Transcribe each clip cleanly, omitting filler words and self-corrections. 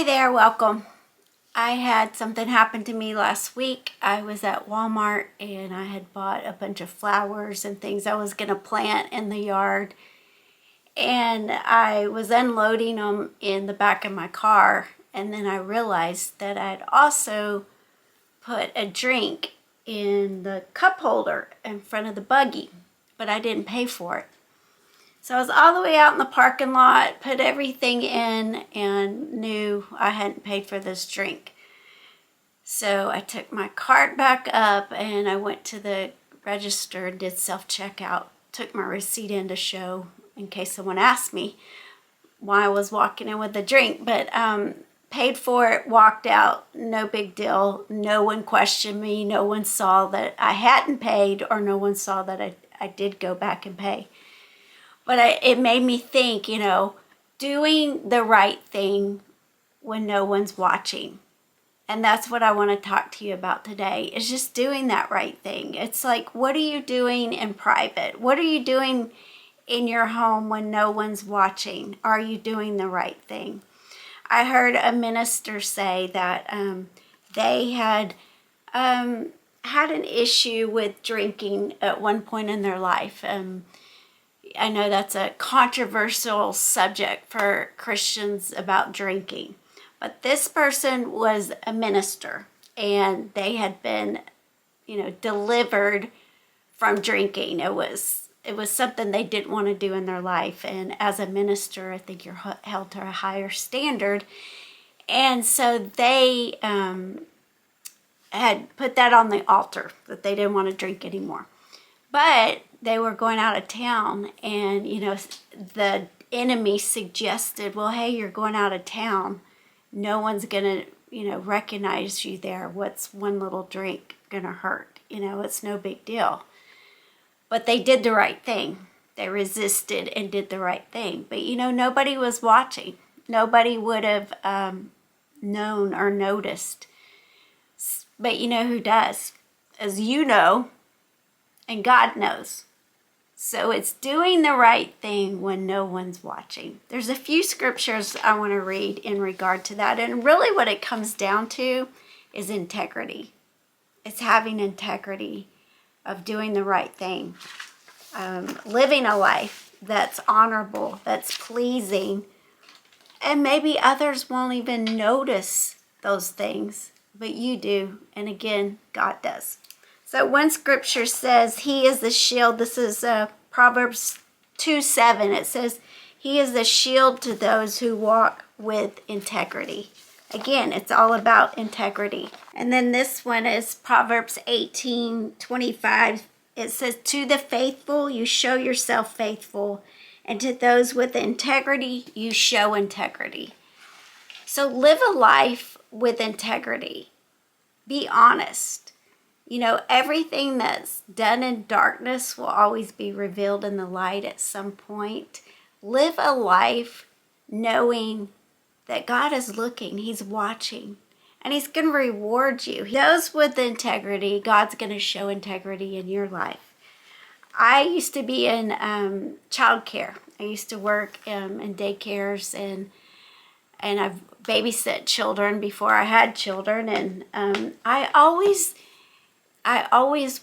Hi there, welcome. I had something happen to me last week. I was at Walmart and I had bought a bunch of flowers and things I was going to plant in the yard. And I was unloading them in the back of my car. And then I realized that I'd also put a drink in the cup holder in front of the buggy, but I didn't pay for it. So I was all the way out in the parking lot, put everything in, and knew I hadn't paid for this drink. So I took my cart back up and I went to the register and did self-checkout. Took my receipt in to show in case someone asked me why I was walking in with a drink. But paid for it, walked out, no big deal. No one questioned me. No one saw that I hadn't paid, or no one saw that I did go back and pay. But it made me think, doing the right thing when no one's watching. And that's what I want to talk to you about today, is just doing that right thing. It's like, what are you doing in private? What are you doing in your home when no one's watching? Are you doing the right thing? I heard a minister say that they had had an issue with drinking at one point in their life. I know that's a controversial subject for Christians about drinking, but this person was a minister and they had been, delivered from drinking. It was something they didn't want to do in their life. And as a minister, I think you're held to a higher standard. And so they had put that on the altar, that they didn't want to drink anymore. But they were going out of town and, the enemy suggested, well, hey, you're going out of town. No one's going to, recognize you there. What's one little drink going to hurt? It's no big deal. But they did the right thing. They resisted and did the right thing. But, nobody was watching. Nobody would have known or noticed. But you know who does? As you know, and God knows. So it's doing the right thing when no one's watching. There's a few scriptures I want to read in regard to that. And really what it comes down to is integrity. It's having integrity of doing the right thing. Living a life that's honorable, that's pleasing. And maybe others won't even notice those things, but you do. And again, God does. So one scripture says, he is the shield. This is Proverbs 2:7. It says, he is the shield to those who walk with integrity. Again, it's all about integrity. And then this one is Proverbs 18:25. It says, to the faithful, you show yourself faithful. And to those with integrity, you show integrity. So live a life with integrity. Be honest. Everything that's done in darkness will always be revealed in the light at some point. Live a life knowing that God is looking, he's watching, and he's going to reward you. Those with integrity, God's going to show integrity in your life. I used to be in childcare. I used to work in daycares, and I've babysat children before I had children, and I always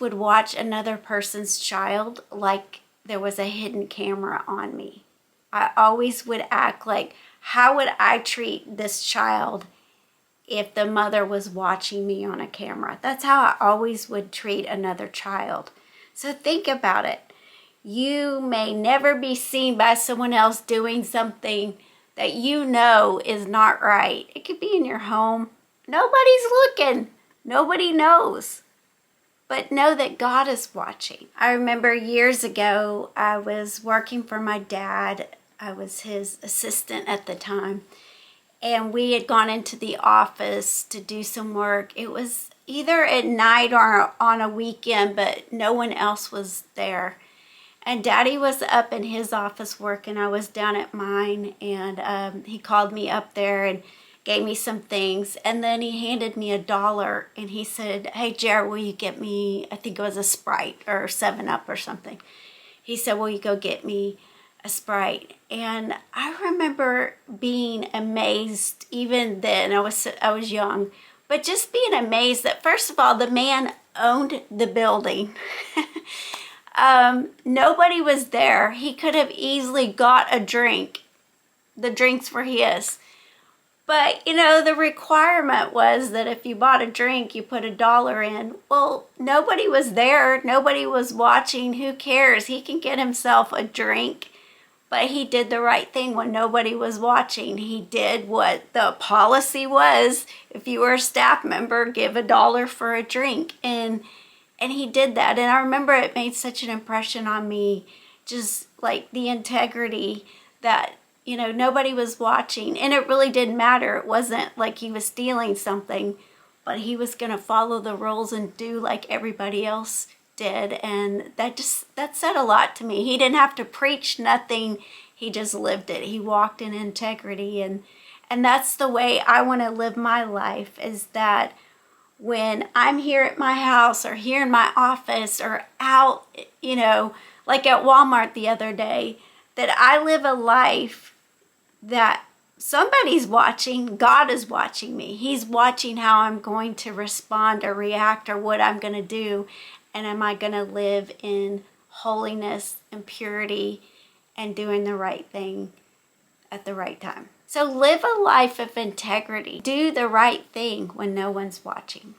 would watch another person's child like there was a hidden camera on me. I always would act like, how would I treat this child if the mother was watching me on a camera? That's how I always would treat another child. So think about it. You may never be seen by someone else doing something that is not right. It could be in your home. Nobody's looking. Nobody knows. But know that God is watching. I remember years ago, I was working for my dad. I was his assistant at the time. And we had gone into the office to do some work. It was either at night or on a weekend, but no one else was there. And Daddy was up in his office working. I was down at mine. And he called me up there and gave me some things, and then he handed me $1 and he said, hey, Jerriann, will you get me, I think it was a Sprite or 7-Up or something. He said, will you go get me a Sprite. And I remember being amazed even then. I was young, but just being amazed that, first of all, the man owned the building. Nobody was there. He could have easily got a drink. The drinks were his. But, the requirement was that if you bought a drink, you put $1 in. Well, nobody was there. Nobody was watching. Who cares? He can get himself a drink. But he did the right thing when nobody was watching. He did what the policy was. If you were a staff member, give $1 for a drink. And he did that. And I remember it made such an impression on me, just like the integrity that, nobody was watching. And it really didn't matter. It wasn't like he was stealing something, but he was going to follow the rules and do like everybody else did. And that said a lot to me. He didn't have to preach nothing. He just lived it. He walked in integrity. And that's the way I want to live my life, is that when I'm here at my house or here in my office or out, like at Walmart the other day, that I live a life that somebody's watching. God is watching me. He's watching how I'm going to respond or react or what I'm going to do. And am I going to live in holiness and purity and doing the right thing at the right time? So live a life of integrity. Do the right thing when no one's watching.